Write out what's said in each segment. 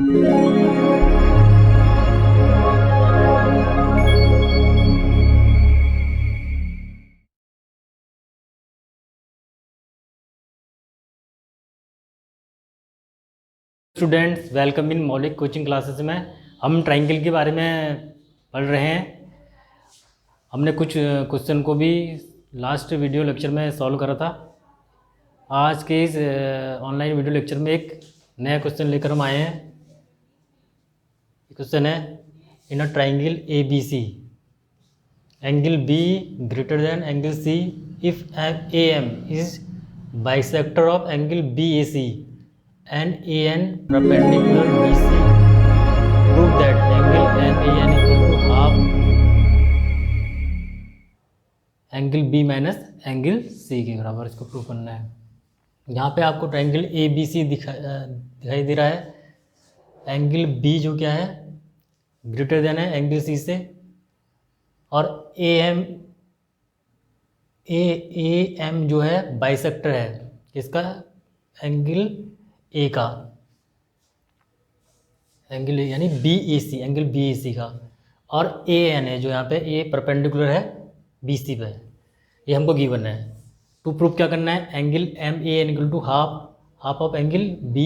Students, welcome in मौलिक coaching classes में। हम ट्रायंगल के बारे में पढ़ रहे हैं। हमने कुछ क्वेश्चन को भी लास्ट वीडियो लेक्चर में सॉल्व करा था। आज के इस ऑनलाइन वीडियो लेक्चर में एक नया क्वेश्चन लेकर हम आए हैं। क्वेश्चन है, in a triangle A B C angle B greater than angle C if A M is bisector of angle B A C and AN perpendicular BC, prove that angle MAN equal to half angle B minus angle C के बराबर। इसको prove करना है। यहाँ पे आपको triangle ABC दिखाई दे रहा है। एंगल B जो क्या है, ग्रेटर देन है एंगल C से, और AM जो है बाइसेक्टर है किसका, एंगल ए का, एंगल ए यानी BAC, एंगल BAC का, और AN है जो यहाँ पे ए परपेंडिकुलर है BC पे। ये हमको गिवन है। टू प्रूफ क्या करना है, angle MAN equal to half of angle B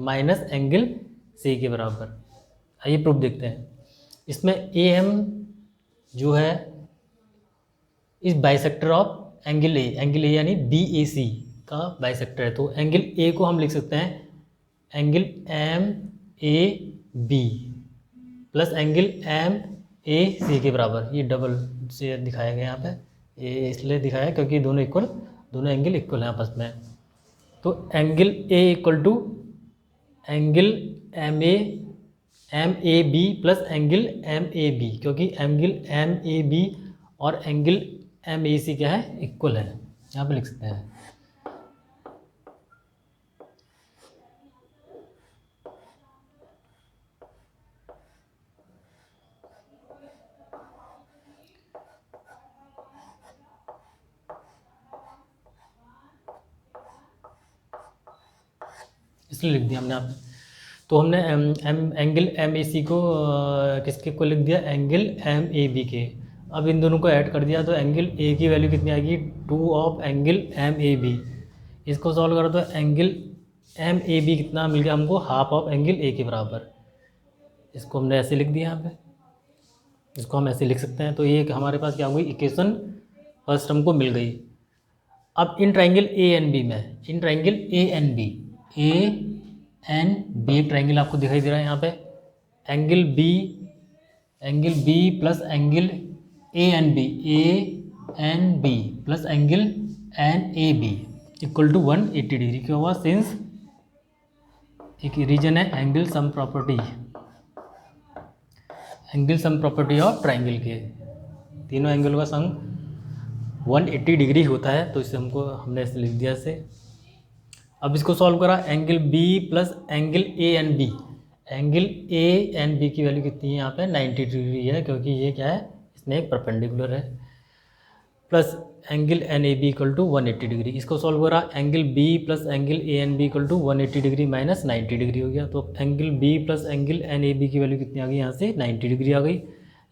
minus angle C के बराबर। आइए प्रूफ देखते हैं। इसमें AM जो है इस बाइसेक्टर ऑफ एंगल ए यानी BAC का बाइसेक्टर है। तो एंगल ए को हम लिख सकते हैं angle MAB plus angle MAC के बराबर। ये डबल से दिखाया गया यहाँ पे, ये इसलिए दिखाया क्योंकि दोनों एंगल इक्वल हैं आपस में। तो angle A equal to angle MAB plus angle MAB, क्योंकि एंगल MAB और एंगल MAC क्या है, इक्वल है। यहाँ पे लिख सकते हैं। इसलिए लिख दिया हमने यहाँ पे। तो हमने एंगल MAC को किसके को लिख दिया, एंगल MAB के। अब इन दोनों को ऐड कर दिया तो एंगल A की वैल्यू कितनी आएगी, 2 ऑफ एंगल MAB। इसको सॉल्व करो तो एंगल MAB कितना मिल गया हमको, हाफ ऑफ एंगल A के बराबर। इसको हमने ऐसे लिख दिया यहाँ पे, इसको हम ऐसे लिख सकते हैं। तो ये हमारे पास क्या हो गई, इक्वेशन फर्स्ट हमको मिल गई। अब इन ट्रायंगल ANB में, इन ट्रायंगल ANB एक ट्रायंगल आपको दिखाई दे रहा है यहाँ पे। Angle B plus angle ANB plus angle NAB equal to 180 degree. क्यों हुआ, सिंस एक रीजन है angle sum property of triangle के, तीनों एंगल का सम 180 डिग्री होता है। तो इसे हमने ऐसे लिख दिया इसे। अब इसको सॉल्व करा, angle B plus angle ANB, angle ANB की वैल्यू कितनी है यहाँ पे, 90 डिग्री है, क्योंकि ये क्या है, इसमें एक परपेंडिकुलर है, plus angle NAB equal to 180 degree. इसको सॉल्व करा, angle B plus angle ANB equal to 180 degree minus 90 degree हो गया। तो angle B plus angle NAB की वैल्यू कितनी आ गई, यहाँ से 90 डिग्री आ गई।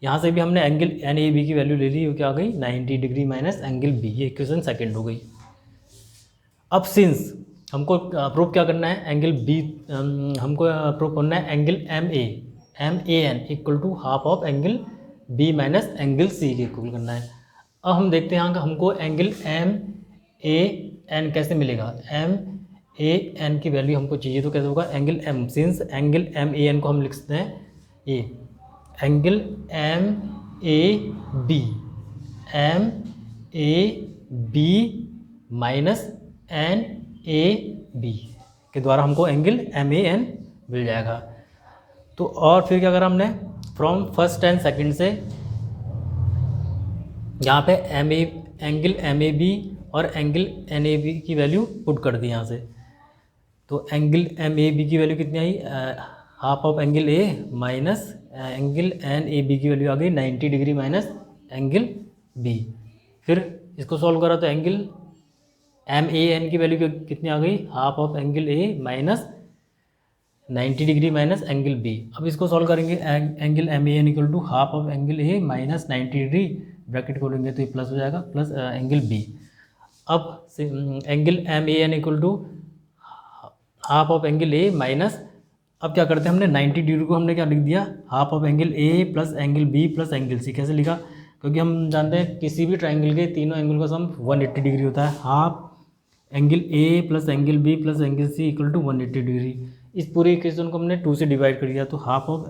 यहाँ से भी हमने एंगल NAB की वैल्यू ले ली, वो क्या आ गई, 90 डिग्री माइनस एंगल B। ये इक्वेशन सेकेंड हो गई। अब सिंस हमको प्रूफ क्या करना है, एंगल B हमको प्रूफ करना है angle MAN equal to half of angle B minus angle C के इक्वल करना है। अब हम देखते हैं यहाँ का हमको एंगल MAN कैसे मिलेगा, MAN की वैल्यू हमको चाहिए तो कैसे होगा, angle M, since angle MAN को हम लिख सकते हैं ये एंगल MAB माइनस NAB के द्वारा हमको एंगल MAN मिल जाएगा। तो और फिर क्या करा हमने, फ्रॉम फर्स्ट एंड सेकंड से यहाँ पे एंगल MAB और एंगल NAB की वैल्यू पुट कर दी यहाँ से। तो एंगल MAB की वैल्यू कितनी आई, half of angle A minus angle NAB की वैल्यू आ गई 90 डिग्री माइनस एंगल B। फिर इसको सॉल्व करा तो एंगल MAN की वैल्यू कितनी आ गई, half of angle A minus 90 degree minus angle B. अब इसको सॉल्व करेंगे, angle M A N equal to half of angle A minus 90 degree, bracket खोलेंगे तो ये प्लस हो जाएगा, प्लस एंगल बी। अब angle M A N equal to half of angle A minus, अब क्या करते हैं हमने 90 डिग्री को हमने क्या लिख दिया, half of angle A plus angle B plus angle C. कैसे लिखा, क्योंकि हम जानते हैं किसी भी ट्राइंगल के तीनों एंगल का सम 180 डिग्री होता है। Half angle A plus angle B plus angle C equal to 180 degree. इस पूरे इक्वेशन को हमने 2 से डिवाइड कर दिया, तो हाफ ऑफ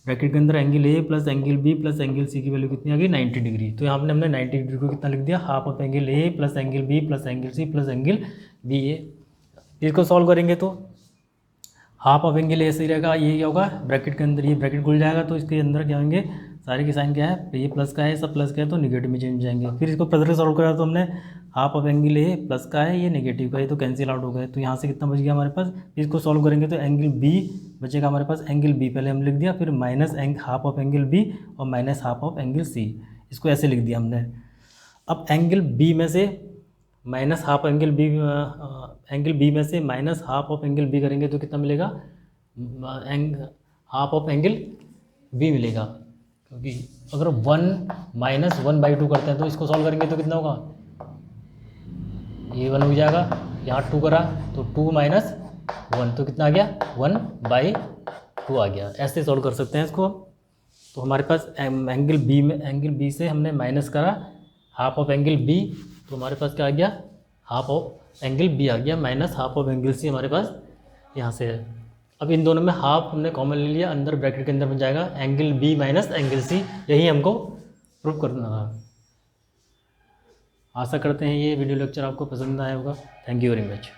ब्रैकेट के अंदर angle A plus angle B plus angle C की वैल्यू कितनी आ गई, 90 डिग्री। तो यहाँ हमने 90 डिग्री को कितना लिख दिया, half of angle A plus angle B plus angle C plus angle B A. इसको सॉल्व करेंगे तो हाफ ऑफ एंगल ऐसे ही रहेगा, ये क्या होगा, ब्रैकेट के अंदर ये ब्रैकेट खुल जाएगा, तो इसके अंदर क्या होंगे, सारे के साइन क्या है, ये प्लस का है, सब प्लस का है, तो निगेटिव में चेंज जाएंगे। फिर इसको फर्दर सॉल्व करा तो हमने half of angle A plus का है, ये नेगेटिव का है, तो कैंसिल आउट हो गए। तो यहाँ से कितना बच गया हमारे पास, इसको सॉल्व करेंगे तो एंगल बी बचेगा हमारे पास, एंगल बी पहले हम लिख दिया, फिर minus half of angle B और minus half of angle C, इसको ऐसे लिख दिया हमने। अब एंगल बी में से माइनस हाफ एंगल बी में से minus half of angle B करेंगे तो कितना मिलेगा, हाफ ऑफ एंगल बी मिलेगा। क्योंकि अगर 1 माइनस 1/2 करते हैं तो इसको सॉल्व करेंगे तो कितना होगा, ये 1 हो जाएगा, यहाँ 2 करा तो 2 माइनस 1 तो कितना आ गया, 1/2 आ गया। ऐसे सॉल्व कर सकते हैं इसको। तो हमारे पास एंगल बी से हमने माइनस करा हाफ ऑफ एंगल बी, तो हमारे पास क्या आ गया, हाफ ऑफ एंगल बी आ गया, minus half of angle C हमारे पास यहाँ से है। अब इन दोनों में हाफ हमने कॉमन ले लिया, अंदर ब्रैकेट के अंदर बन जाएगा angle B minus angle C, यही हमको प्रूव करना है। आशा करते हैं ये वीडियो लेक्चर आपको पसंद आया होगा। Thank you very much.